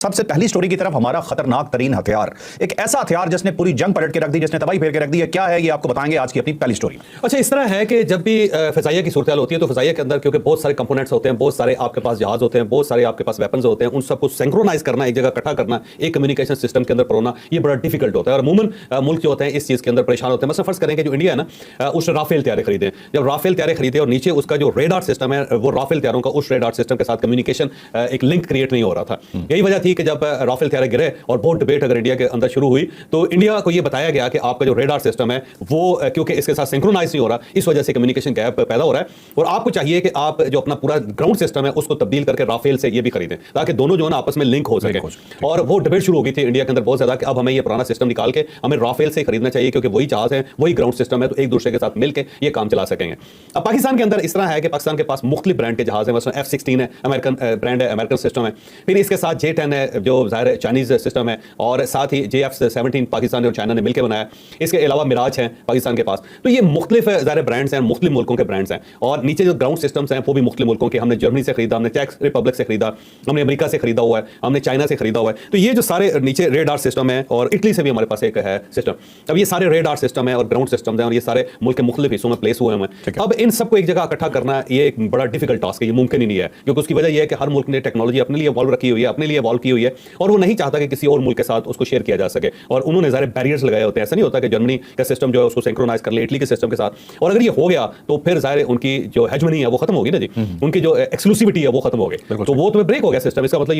सबसे पहली स्टोरी की तरफ हमारा खतरनाक तरीन हथियार, एक ऐसा हथियार जिसने पूरी जंग पलट के रख दी, जिसने तबाही फेर के रख दी है। क्या है ये आपको बताएंगे आज की अपनी पहली स्टोरी। अच्छा, इस तरह है कि जब भी फिजाइया की सूरत होती है तो फिजाइया के अंदर क्योंकि बहुत सारे कंपोनेंट्स होते हैं, बहुत सारे आपके पास जहाज होते हैं, बहुत सारे आपके पास वेपन्स होते हैं, उन सबको सिंक्रोनाइज करना, एक जगह इकट्ठा करना, एक कम्युनिकेशन सिस्टम के अंदर परोना, ये बड़ा डिफिकल्ट होता है। और अमूमन मुल्क जो होते हैं इस चीज़ के अंदर परेशान होते हैं। मतलब फर्ज करें कि जो इंडिया है ना, उस राफेल तैयारे खरीदे, जब राफेल तैयारे खरीदे और नीचे उसका जो रेडार सिस्टम है, वो राफेल तैयारों का उस रेडार सिस्टम के साथ कम्युनिकेशन एक लिंक क्रिएट नहीं हो रहा था। यही वजह थी कि जब राफेल तैयारे गिरे और बहुत डिबेट अगर इंडिया के अंदर शुरू हुई तो इंडिया को यह बताया गया कि आपका जो रेडार सिस्टम है वो क्योंकि इसके साथ सिंक्रोनाइज नहीं हो रहा, इस वजह से कम्युनिकेशन गैप पैदा हो रहा है और आपको चाहिए कि आप जो अपना पूरा ग्राउंड सिस्टम है उसको तब्दील करके राफेल से ये भी खरीदें ताकि दोनों जो है ना आपस में लिंक हो सके। और वो डिबेट शुरू हो गई थी इंडिया के अंदर बहुत ज्यादा कि अब हमें ये पुराना सिस्टम निकाल के हमें राफेल से खरीदना चाहिए क्योंकि वही जहाज है, वही ग्राउंड सिस्टम है, तो एक दूसरे के साथ मिलकर ये काम चला सकेंगे। अब पाकिस्तान के अंदर इस तरह है कि पाकिस्तान के पास मुख्तलिफ ब्रांड के जहाज हैं, मतलब F-16 है, अमेरिकन ब्रांड है, अमेरिकन सिस्टम है, फिर इसके साथ J-10 है जो ज़ाहिर चाइनीज सिस्टम है, और साथ ही JF-17 पाकिस्तान और चाइना ने मिलकर बनाया। इसके अलावा मिराज है पाकिस्तान के पास। तो ये मुख्तलिफ ज़ाहिर ब्रांड्स हैं, मुख्तलिफ मुल्कों के ब्रांड्स हैं। और नीचे जो ग्राउंड सिस्टम्स हैं वो भी मुख्तलिफ मुल्कों के, हमने जर्मनी से खरीदा, हमने चेक रिपब्लिक से खरीदा, हमने अमेरिका से खरीदा हुआ है, हमने चाइना से खरीदा हुआ है। तो ये जो सारे नीचे रेडार सिस्टम है, और इटली से भी हमारे पास एक है सिस्टम। अब ये सारे रेडार सिस्टम है और ग्राउंड सिस्टम है और ये सारे मुल्क के मुख्तलिफ हिस्सों में प्लेस हुए हैं। अब इन सबको एक जगह इकट्ठा करना ये एक बड़ा डिफिकल्ट टास्क है, ये मुमकिन ही नहीं है, क्योंकि उसकी वजह यह है कि हर मुल्क ने टेक्नोलॉजी अपने लिए इवॉल्व रखी हुई है, अपने लिए इवॉल्व की हुई है, और वो नहीं चाहता कि किसी और मुल्क के साथ उसको शेयर किया जा सके। और उन्होंने सारे बैरियर्स लगाए होते हैं। ऐसा नहीं होता कि जर्मनी का सिस्टम जो है उसको सिंक्रोनाइज कर ले इटली के सिस्टम के साथ, और अगर ये हो गया तो फिर जाहिर उनकी जो हेजमनी है वो खत्म होगी ना जी, उनकी जो एक्सक्लूसिविटी है वो खत्म हो गई, तो वो तो ब्रेक हो गया सिस्टम। इसका मतलब